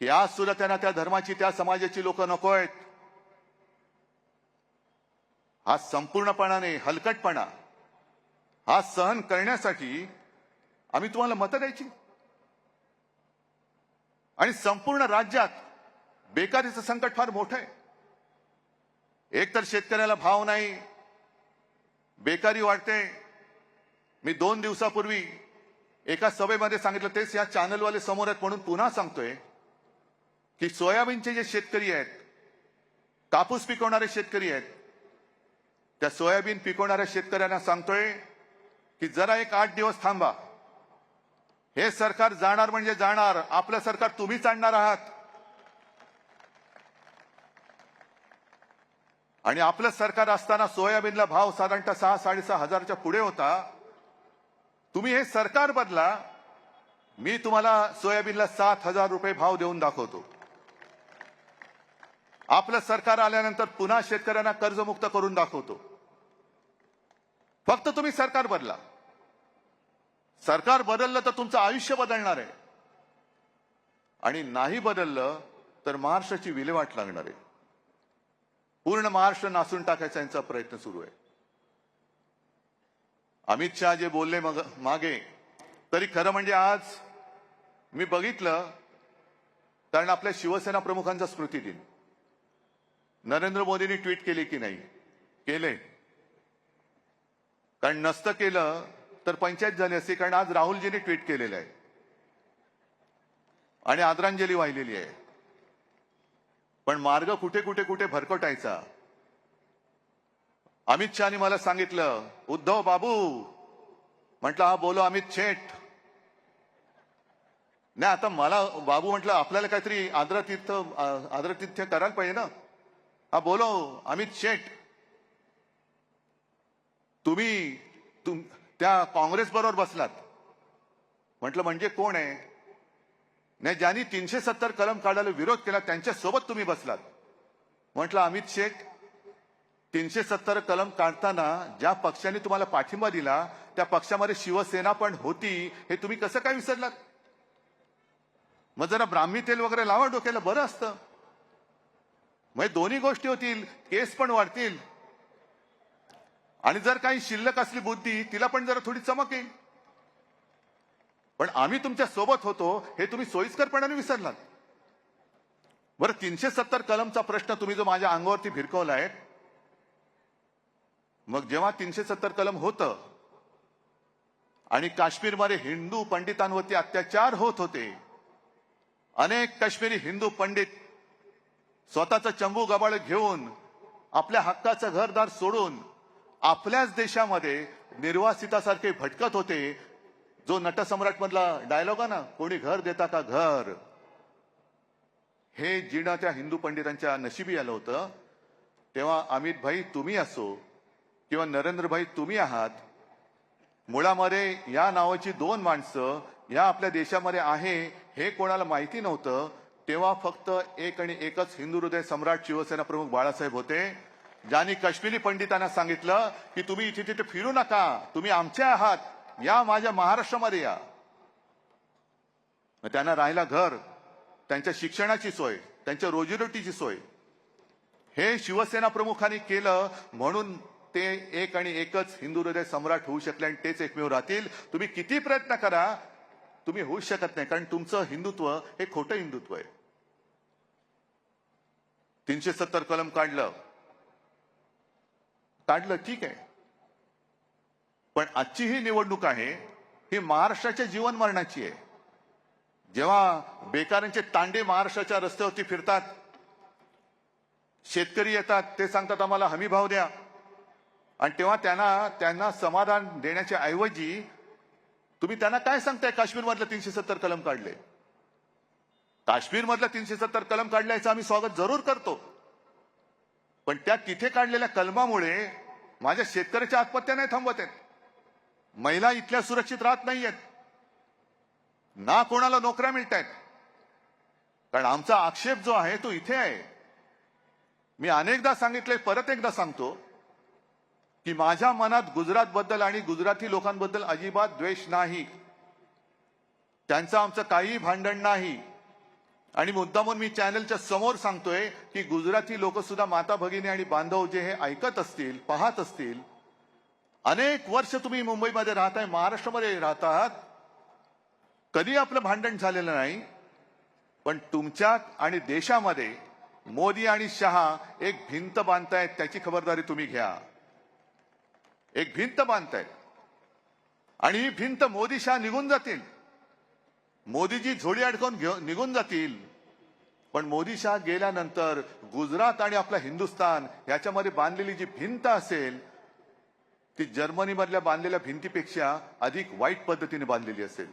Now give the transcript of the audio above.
की आज सुद्धा त्यांना त्या धर्माची त्या समाजाची लोक नको आहेत। हा संपूर्णपणाने हलकटपणा हा सहन करण्यासाठी आम्ही तुम्हाला मतं द्यायची आणि संपूर्ण राज्यात बेकारीचं संकट फार मोठं आहे। एक तर शेतकऱ्याला भाव नाही, बेकारी वाढते। मी 2 दिवसापूर्वी एका सभेमध्ये सांगितलं, तेच या चॅनलवाले समोर आहेत म्हणून पुन्हा सांगतोय की सोयाबीनचे जे शेतकरी आहेत, कापूस पिकवणारे शेतकरी आहेत, त्या सोयाबीन पिकवणाऱ्या शेतकऱ्यांना सांगतोय की जरा एक 8 दिवस थांबा। हे सरकार जाणार म्हणजे जाणार, आपलं सरकार तुम्हीच आणणार आहात आणि आपलं सरकार असताना सोयाबीनला भाव साधारणतः 6-6.5 हजारच्या पुढे होता। तुम्ही हे सरकार बदला, मी तुम्हाला सोयाबीनला 7,000 रुपये भाव देऊन दाखवतो। आपलं सरकार आल्यानंतर पुन्हा शेतकऱ्यांना कर्जमुक्त करून दाखवतो। फक्त तुम्ही सरकार बदला। सरकार बदललं तर तुमचं आयुष्य बदलणार आहे आणि नाही बदललं तर महाराष्ट्राची विल्हेवाट लागणार आहे। पूर्ण महाराष्ट्र नासून टाकायचा यांचा प्रयत्न सुरू आहे। अमित शहा जे बोलले मागे, तरी खरं म्हणजे आज मी बघितलं, कारण आपल्या शिवसेना प्रमुखांचा स्मृती दिन नरेंद्र मोदींनी ट्विट केली की नाही? केले। कारण नसतं केलं तर पंचायत झाली असती, कारण आज राहुलजींनी ट्विट केलेलं आहे आणि आदरांजली वाहिलेली आहे। पण मार्ग कुठे कुठे कुठे भरकटायचा। अमित शहानी मला सांगितलं, उद्धव बाबू, म्हटलं हा बोलो अमित शेठ। नाही, आता मला बाबू म्हटलं, आपल्याला काहीतरी आदरातिथ्य करायला पाहिजे ना। हा बोलो अमित शेठ। तुम्ही त्या काँग्रेस बरोबर बसलात। म्हटलं म्हणजे कोण आहे? नाही, ज्यांनी 370 कलम काढायला विरोध केला त्यांच्या सोबत तुम्ही बसलात। म्हटलं अमित शेठ, 370 कलम काढताना ज्या पक्षाने तुम्हाला पाठिंबा दिला त्या पक्षामध्ये शिवसेना पण होती, हे तुम्ही कसं काय विसरलात? मग जरा ब्राह्मी तेल वगैरे लावा डोक्याला, बरं असतं। मग दोन्ही गोष्टी होतील, केस पण वाढतील आणि जर काही शिल्लक असली बुद्धी तिला पण जरा थोडी चमक येईल। पण आम्ही तुमच्या सोबत होतो हे तुम्ही सोयीस्करपणाने विसरलात। बरं, 370 कलमचा प्रश्न तुम्ही जो माझ्या अंगावरती भिरकवलाय, मग जेव्हा 370 कलम होतं आणि काश्मीरमध्ये हिंदू पंडितांवरती अत्याचार होत होते, अनेक काश्मीरी हिंदू पंडित स्वतःचं चंबू गबाळ घेऊन आपल्या हक्काचं घरदार सोडून आपल्याच देशामध्ये निर्वासितासारखे भटकत होते। जो नटसम्राट मधला डायलॉग आहे ना, कोणी घर देता का घर, हे जिणं त्या हिंदू पंडितांच्या नशिबी आलं होतं। तेव्हा अमित भाई तुम्ही असो किंवा नरेंद्र भाई तुम्ही आहात, मुळामध्ये या नावाची 2 माणसं या आपल्या देशामध्ये आहे हे कोणाला माहिती नव्हतं। तेव्हा फक्त एक आणि एकच हिंदू हृदय सम्राट शिवसेना प्रमुख बाळासाहेब होते, ज्यांनी काश्मीरी पंडितांना सांगितलं की तुम्ही इथे तिथे फिरू नका, तुम्ही आमचे आहात, या माझ्या महाराष्ट्रामध्ये या। त्यांना राहायला घर, त्यांच्या शिक्षणाची सोय, त्यांच्या रोजीरोटीची सोय हे शिवसेना प्रमुखांनी केलं, म्हणून ते एक आणि एकच हिंदू हृदय सम्राट होऊ शकले आणि तेच एकमेव राहतील। तुम्ही किती प्रयत्न करा, तुम्ही होऊ शकत नाही, कारण तुमचं हिंदुत्व हे खोटं हिंदुत्व आहे। 370 कलम काढलं ठीक आहे, पण आजची ही निवडणूक आहे ही महाराष्ट्राच्या जीवन मरणाची आहे। जेव्हा बेकारांचे तांडे महाराष्ट्राच्या रस्त्यावरती फिरतात, शेतकरी येतात, ते सांगतात आम्हाला हमी भाव द्या, आणि तेव्हा त्यांना समाधान देण्याच्या ऐवजी तुम्ही त्यांना काय सांगताय? काश्मीरमधलं 370 कलम काढले। काश्मीरमधलं 370 कलम काढल्याचं आम्ही स्वागत जरूर करतो, पण त्या तिथे काढलेल्या कलमामुळे माझ्या शेतकऱ्याच्या आत्महत्या नाही थांबवत आहेत, महिला इथल्या सुरक्षित राहत नाहीयेत, ना कोणाला नोकऱ्या मिळत आहेत। कारण आमचा आक्षेप जो आहे तो इथे आहे। मी अनेकदा सांगितले, परत एकदा सांगतो की माझ्या मनात गुजरात बद्दल आणि गुजराती लोकांबद्दल अजिबात द्वेष नाही, त्यांचं आमचं काही भांडण नाही आणि मुद्दामून मी चॅनलच्या समोर सांगतोय की गुजराती लोक सुद्धा माता भगिनी आणि बांधव जे हे ऐकत असतील, पाहत असतील, अनेक वर्ष तुम्ही मुंबईमध्ये राहताय, महाराष्ट्रामध्ये राहतात, कधी आपलं भांडण झालेलं नाही, पण तुमच्या आणि देशामध्ये मोदी आणि शहा एक भिंत बांधतायत, त्याची खबरदारी तुम्ही घ्या. एक भिंत बांधतायत आणि ही भिंत मोदी शहा निघून जातील, मोदीजी झोळी अडकवून निघून जातील, पण मोदी शहा गेल्यानंतर गुजरात आणि आपला हिंदुस्थान याच्यामध्ये बांधलेली जी भिंत असेल ती जर्मनीमधल्या बांधलेल्या भिंतीपेक्षा अधिक वाईट पद्धतीने बांधलेली असेल.